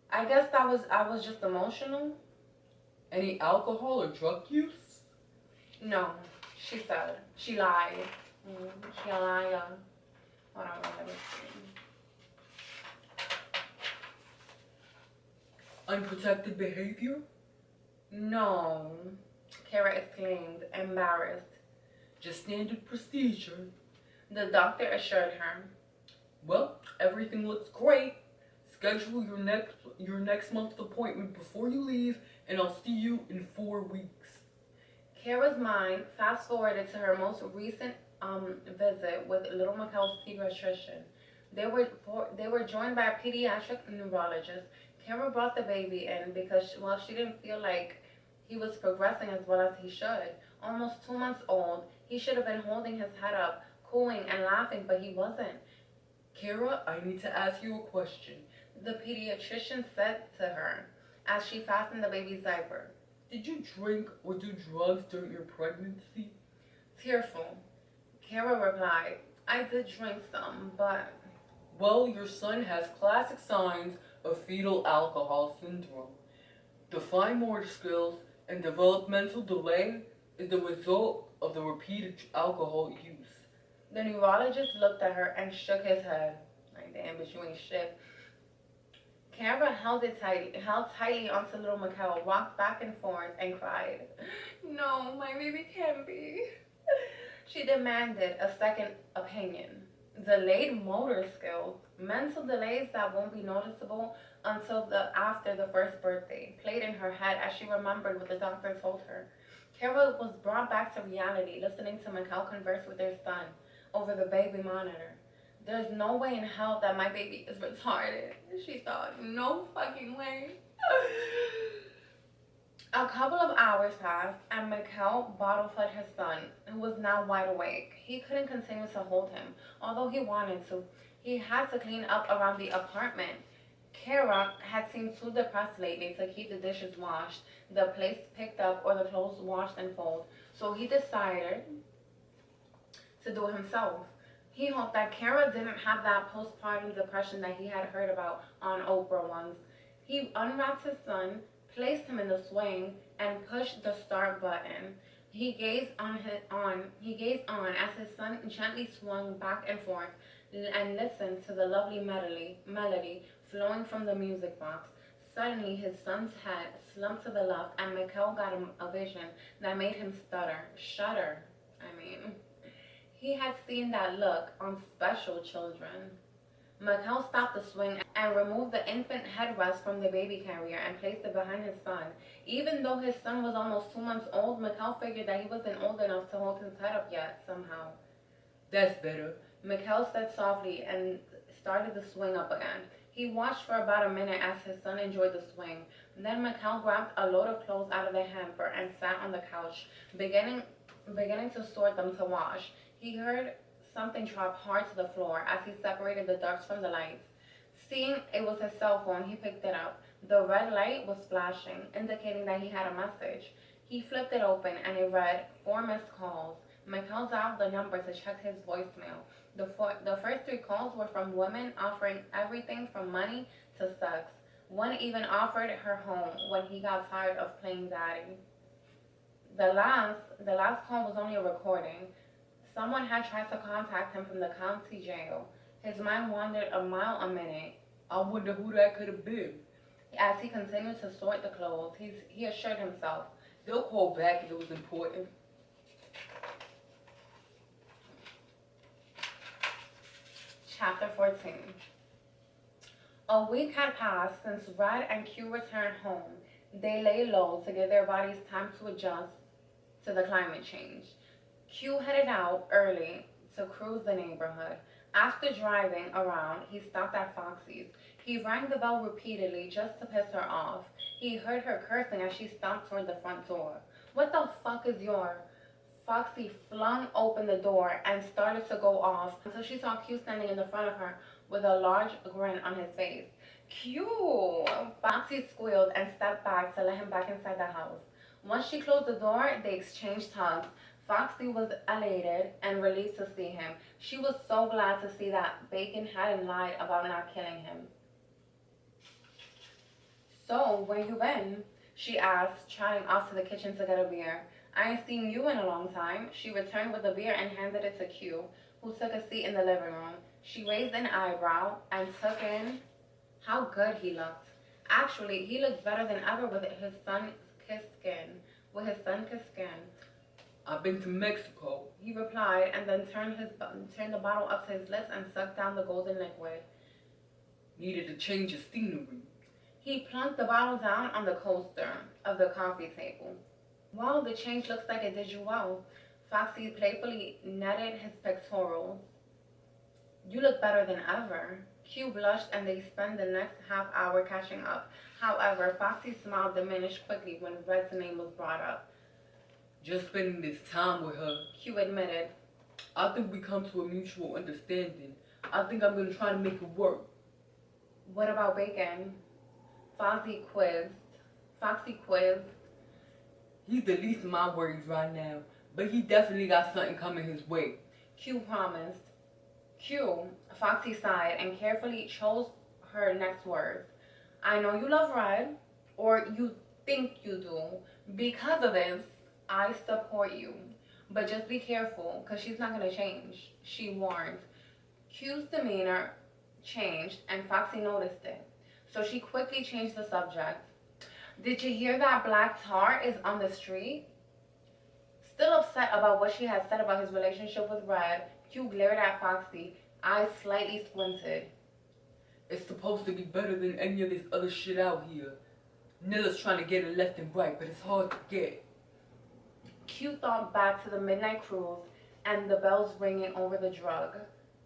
I guess I was just emotional. Any alcohol or drug use? No, she said. She lied. She a liar. Hold on, let me see. Unprotected behavior? No, Kara exclaimed, embarrassed. Just standard procedure. The doctor assured her. Well, everything looks great. Schedule your next month's appointment before you leave, and I'll see you in 4 weeks. Kara's mind fast forwarded to her most recent visit with little Mikhail's pediatrician. They were joined by a pediatric neurologist. Kara brought the baby in because she didn't feel like he was progressing as well as he should. Almost 2 months old, he should have been holding his head up, cooing and laughing, but he wasn't. Kara, I need to ask you a question. The pediatrician said to her as she fastened the baby's diaper. Did you drink or do drugs during your pregnancy? Tearful, Kara replied, I did drink some, but... Well, your son has classic signs of fetal alcohol syndrome. The fine motor skills and developmental delay is the result of the repeated alcohol use. The neurologist looked at her and shook his head. Like, damn, bitch, you ain't shit. Kara held tightly onto little Mikhail, rocked back and forth, and cried, No, my baby can't be. She demanded a second opinion. Delayed motor skills, mental delays that won't be noticeable until after the first birthday, played in her head as she remembered what the doctor told her. Kara was brought back to reality, listening to Mikhail converse with their son over the baby monitor. There's no way in hell that my baby is retarded, she thought. No fucking way. A couple of hours passed, and Mikhail bottle-fed his son, who was now wide awake. He couldn't continue to hold him, although he wanted to. He had to clean up around the apartment. Kara had seemed too depressed lately to keep the dishes washed, the plates picked up, or the clothes washed and folded, so he decided to do it himself. He hoped that Kara didn't have that postpartum depression that he had heard about on Oprah once. He unwrapped his son, placed him in the swing, and pushed the start button. He gazed on as his son gently swung back and forth and listened to the lovely melody flowing from the music box. Suddenly, his son's head slumped to the left, and Mikhail got a vision that made him shudder. He had seen that look on special children. Mikhail stopped the swing and removed the infant headrest from the baby carrier and placed it behind his son. Even though his son was almost 2 months old, Mikhail figured that he wasn't old enough to hold his head up yet, somehow. That's better, Mikhail said softly and started to swing up again. He watched for about a minute as his son enjoyed the swing. Then Mikhail grabbed a load of clothes out of the hamper and sat on the couch, beginning to sort them to wash. He heard something drop hard to the floor as he separated the ducks from the lights. Seeing it was his cell phone, he picked it up. The red light was flashing, indicating that he had a message. He flipped it open and it read, 4 missed calls. Mikhail dialed the number to check his voicemail. The first 3 calls were from women offering everything from money to sex. One even offered her home when he got tired of playing daddy. The last call was only a recording. Someone had tried to contact him from the county jail. His mind wandered a mile a minute. I wonder who that could have been. As he continued to sort the clothes, he assured himself. They'll call back if it was important. Chapter 14. A week had passed since Red and Q returned home. They lay low to give their bodies time to adjust to the climate change. Q headed out early to cruise the neighborhood. After driving around, he stopped at Foxy's. He rang the bell repeatedly just to piss her off. He heard her cursing as she stomped toward the front door. What the fuck is your... Foxy flung open the door and started to go off until she saw Q standing in the front of her with a large grin on his face. Q! Foxy squealed and stepped back to let him back inside the house. Once she closed the door, they exchanged hugs. Foxy was elated and relieved to see him. She was so glad to see that Bacon hadn't lied about not killing him. So, where you been? She asked, trotting off to the kitchen to get a beer. I ain't seen you in a long time. She returned with the beer and handed it to Q, who took a seat in the living room. She raised an eyebrow and took in how good he looked. Actually, he looked better than ever with his sun-kissed skin. I've been to Mexico, He replied, and then turned the bottle up to his lips and sucked down the golden liquid. needed to change the scenery. He plunked the bottle down on the coaster of the coffee table. Well, the change looks like it did you well. Foxy playfully netted his pectorals. You look better than ever. Q blushed and they spent the next half hour catching up. However, Foxy's smile diminished quickly when Red's name was brought up. Just spending this time with her. Q admitted. I think we come to a mutual understanding. I think I'm gonna try to make it work. What about Bacon? Foxy quizzed. He's the least of my worries right now, but he definitely got something coming his way. Q promised. Foxy sighed and carefully chose her next words. I know you love Red, or you think you do. Because of this, I support you. But just be careful, because she's not going to change, she warned. Q's demeanor changed, and Foxy noticed it. So she quickly changed the subject. Did you hear that Black Tar is on the street? Still upset about what she had said about his relationship with Red, Q glared at Foxy, eyes slightly squinted. It's supposed to be better than any of this other shit out here. Nilla's trying to get it left and right, but it's hard to get. Q thought back to the midnight cruise and the bells ringing over the drug.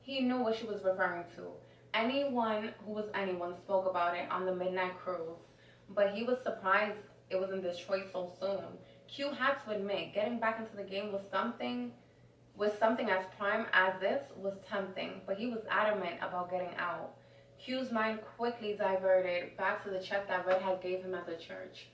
He knew what she was referring to. Anyone who was anyone spoke about it on the midnight cruise, but he was surprised it was in Detroit so soon. Q had to admit, getting back into the game was something as prime as this was tempting, but he was adamant about getting out. Q's mind quickly diverted back to the check that Red had gave him at the church.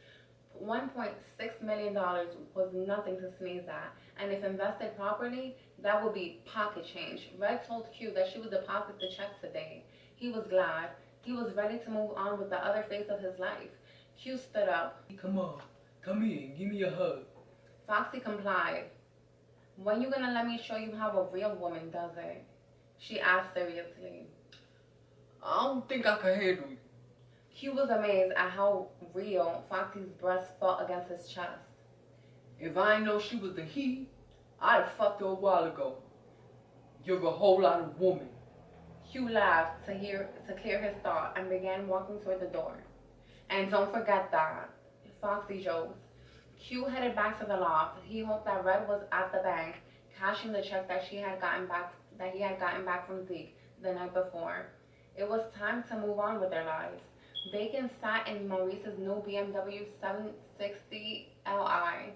$1.6 million was nothing to sneeze at, and if invested properly, that would be pocket change. Red told Q that she would deposit the check today. He was glad. He was ready to move on with the other phase of his life. Q stood up. Come on, come in, give me a hug. Foxy complied. When you gonna let me show you how a real woman does it? She asked seriously. I don't think I can handle you. Q was amazed at how real Foxy's breast felt against his chest. If I didn't know she was the he, I'd have fucked her a while ago. You're a whole lot of woman. Q laughed to clear his thought and began walking toward the door. And don't forget that, Foxy joked. Q headed back to the loft. He hoped that Red was at the bank, cashing the check that he had gotten back from Zeke the night before. It was time to move on with their lives. Bacon sat in Maurice's new BMW 760 Li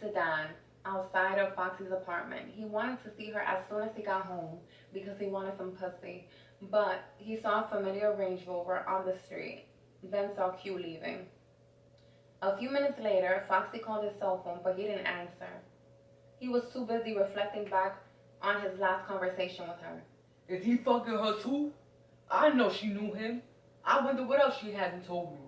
sedan outside of Foxy's apartment. He wanted to see her as soon as he got home because he wanted some pussy. But he saw a familiar Range Rover on the street, then saw Q leaving. A few minutes later, Foxy called his cell phone, but he didn't answer. He was too busy reflecting back on his last conversation with her. Is he fucking her too? I know she knew him. I wonder what else she hasn't told me.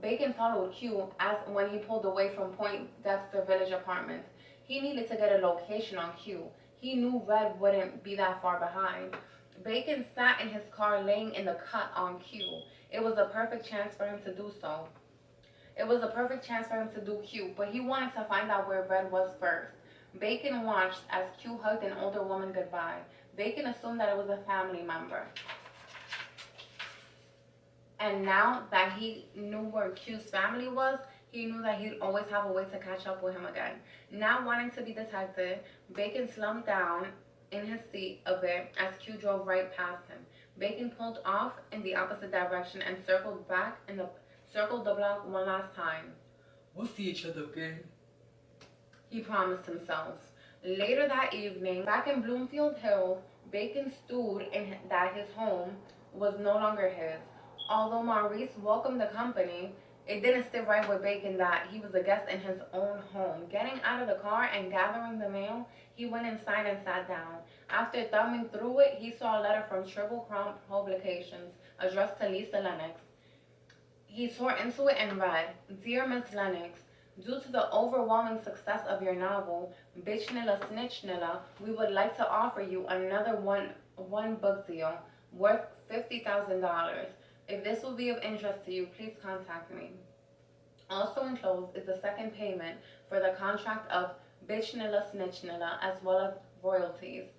Bacon followed Q as when he pulled away from Point Dexter Village Apartments. He needed to get a location on Q. He knew Red wouldn't be that far behind. Bacon sat in his car laying in the cut on Q. It was a perfect chance for him to do so. It was a perfect chance for him to do Q, but he wanted to find out where Red was first. Bacon watched as Q hugged an older woman goodbye. Bacon assumed that it was a family member. And now that he knew where Q's family was, he knew that he'd always have a way to catch up with him again. Now wanting to be detected, Bacon slumped down in his seat a bit as Q drove right past him. Bacon pulled off in the opposite direction and circled the block one last time. We'll see each other again, He promised himself. Later that evening, back in Bloomfield Hills, Bacon stood in that his home was no longer his. Although Maurice welcomed the company, it didn't sit right with Bacon that he was a guest in his own home. Getting out of the car and gathering the mail, he went inside and sat down. After thumbing through it, he saw a letter from Triple Crown Publications addressed to Lisa Lennox. He tore into it and read, "Dear Miss Lennox, due to the overwhelming success of your novel, Bitch Nilla Snitch Nilla, we would like to offer you another one book deal worth $50,000. If this will be of interest to you, please contact me." Also enclosed is the second payment for the contract of Bitch Nilla Snitch Nilla as well as royalties.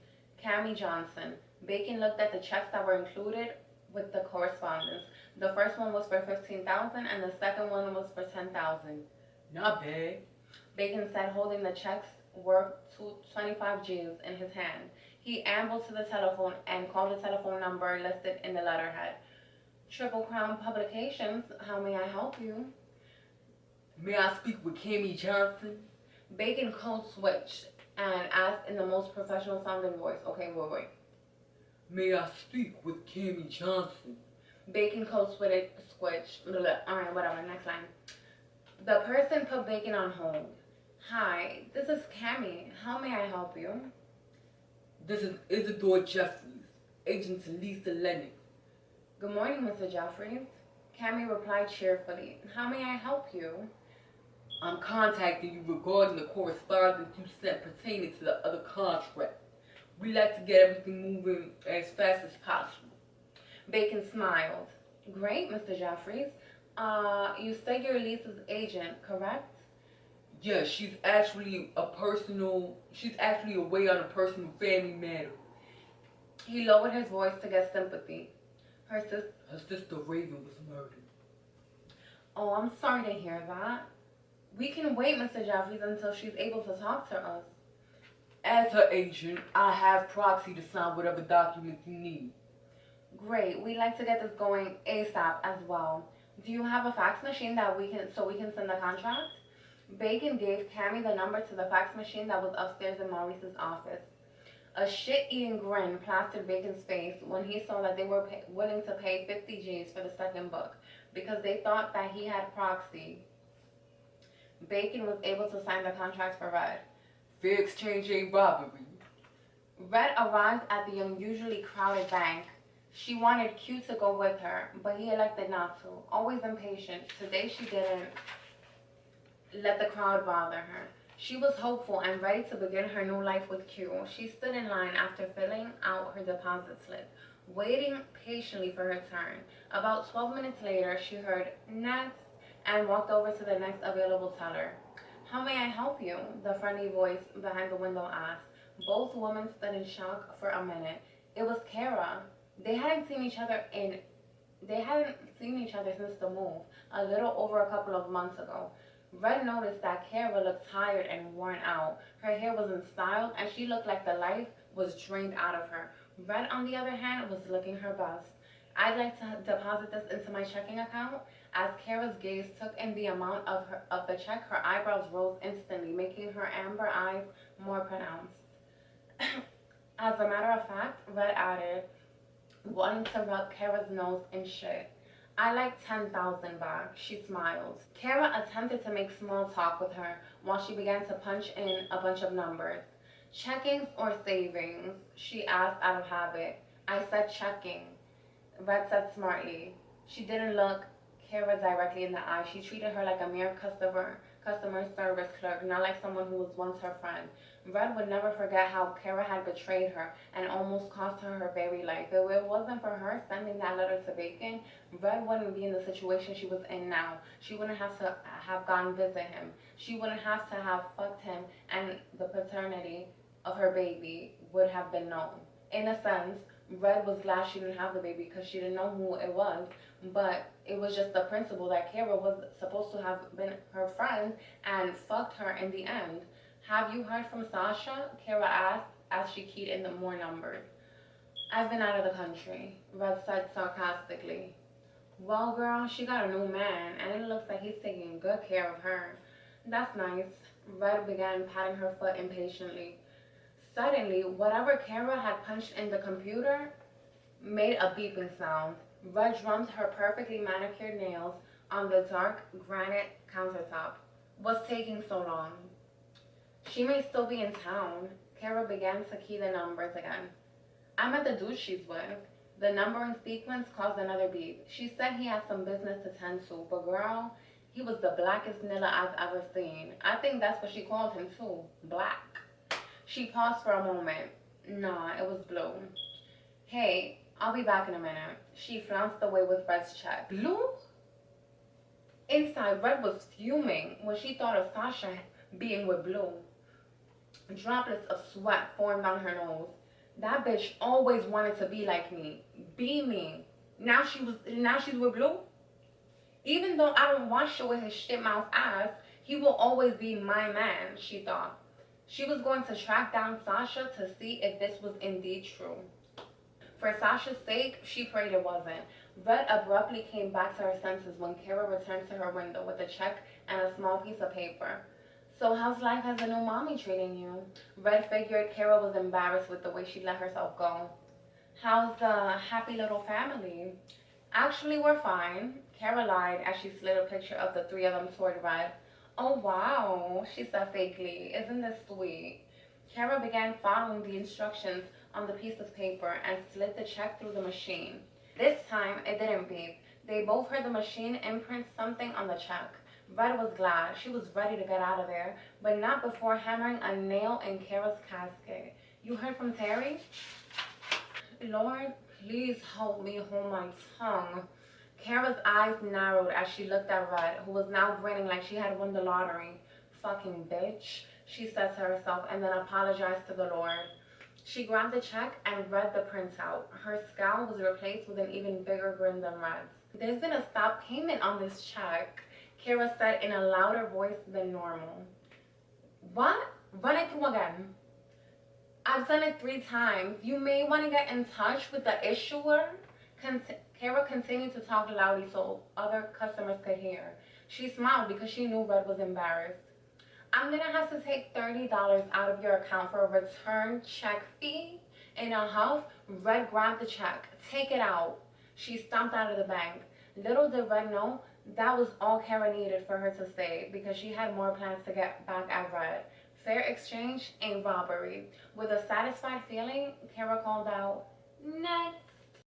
Cammie Johnson. Bacon looked at the checks that were included with the correspondence. The first one was for $15,000 and the second one was for $10,000. Not bad. Bacon said, holding the checks worth 25 G's in his hand. He ambled to the telephone and called the telephone number listed in the letterhead. Triple Crown Publications, how may I help you? May I speak with Cammie Johnson? Bacon code switched and asked in the most professional sounding voice. Okay, wait. May I speak with Cammie Johnson? Bacon code switched. Alright, whatever, next line. The person put Bacon on hold. Hi, this is Cammie. How may I help you? This is Isidore Jeffries, agent to Lisa Lennox. Good morning, Mr. Jeffries. Cammie replied cheerfully. How may I help you? I'm contacting you regarding the correspondence you sent pertaining to the other contract. We'd like to get everything moving as fast as possible. Bacon smiled. Great, Mr. Jeffries. You said you're Lisa's agent, correct? Yeah, she's actually away on a personal family matter. He lowered his voice to get sympathy. Her sister Raven was murdered. Oh, I'm sorry to hear that. We can wait, Mr. Jeffries, until she's able to talk to us. As her agent, I have proxy to sign whatever documents you need. Great. We'd like to get this going ASAP as well. Do you have a fax machine so we can send the contract? Bacon gave Cammie the number to the fax machine that was upstairs in Maurice's office. A shit-eating grin plastered Bacon's face when he saw that they were willing to pay 50 G's for the second book because they thought that he had proxy. Bacon was able to sign the contract for Red. Fair exchange ain't robbery. Red arrived at the unusually crowded bank. She wanted Q to go with her, but he elected not to. Always impatient, today she didn't let the crowd bother her. She was hopeful and ready to begin her new life with Q. She stood in line after filling out her deposit slip, waiting patiently for her turn. About 12 minutes later, she heard "next" and walked over to the next available teller. How may I help you? The friendly voice behind the window asked. Both women stood in shock for a minute. It was Kara. They hadn't seen each other since the move, a little over a couple of months ago. Red noticed that Kara looked tired and worn out. Her hair wasn't styled, and she looked like the life was drained out of her. Red, on the other hand, was looking her best. I'd like to deposit this into my checking account. As Kara's gaze took in the amount of the check, her eyebrows rose instantly, making her amber eyes more pronounced. As a matter of fact, Red added, wanting to rub Kara's nose and shit. I like 10,000 back, she smiled. Kara attempted to make small talk with her while she began to punch in a bunch of numbers. Checkings or savings? She asked out of habit. I said checking, Red said smartly. She didn't look Kara directly in the eye. She treated her like a mere customer service clerk, not like someone who was once her friend. Red would never forget how Kara had betrayed her and almost cost her her very life. If it wasn't for her sending that letter to Bacon, Red wouldn't be in the situation she was in now. She wouldn't have to have gone visit him. She wouldn't have to have fucked him, and the paternity of her baby would have been known. In a sense, Red was glad she didn't have the baby because she didn't know who it was, but it was just the principle that Kara was supposed to have been her friend and fucked her in the end. Have you heard from Sasha? Kara asked as she keyed in the more numbers. I've been out of the country, Red said sarcastically. Well, girl, she got a new man, and it looks like he's taking good care of her. That's nice. Red began patting her foot impatiently. Suddenly, whatever Kara had punched in the computer made a beeping sound. Red drummed her perfectly manicured nails on the dark granite countertop. What's taking so long? She may still be in town. Kara began to key the numbers again. I'm at the dude she's with. The numbering sequence caused another beep. She said he had some business to tend to, but girl, he was the blackest Nilla I've ever seen. I think that's what she called him too. Black. She paused for a moment. Nah, it was blue. Hey, I'll be back in a minute. She flounced away with Red's check. Blue? Inside, Red was fuming when she thought of Sasha being with Blue. Droplets of sweat formed on her nose. That bitch always wanted to be like me. Be me. Now she's with Blue? Even though I don't wash it with his shit mouth ass, he will always be my man, she thought. She was going to track down Sasha to see if this was indeed true. For Sasha's sake, she prayed it wasn't. Red abruptly came back to her senses when Kara returned to her window with a check and a small piece of paper. So how's life as a new mommy treating you? Red figured Kara was embarrassed with the way she let herself go. How's the happy little family? Actually, we're fine. Kara lied as she slid a picture of the three of them toward Red. Oh wow, she said fakely. Isn't this sweet? Kara began following the instructions on the piece of paper and slid the check through the machine. This time, it didn't beep. They both heard the machine imprint something on the check. Red was glad. She was ready to get out of there, but not before hammering a nail in Kara's casket. You heard from Terry? Lord, please help me hold my tongue. Kara's eyes narrowed as she looked at Red, who was now grinning like she had won the lottery. Fucking bitch, she said to herself, and then apologized to the Lord. She grabbed the check and read the printout. Her scowl was replaced with an even bigger grin than Red's. There's been a stop payment on this check, Kara said in a louder voice than normal. What? Run it through again. I've done it 3 times. You may want to get in touch with the issuer. Kara continued to talk loudly so other customers could hear. She smiled because she knew Red was embarrassed. I'm going to have to take $30 out of your account for a return check fee. In a huff, Red grabbed the check. Take it out. She stomped out of the bank. Little did Red know that was all Kara needed for her to stay because she had more plans to get back at Red. Fair exchange ain't robbery. With a satisfied feeling, Kara called out, Next.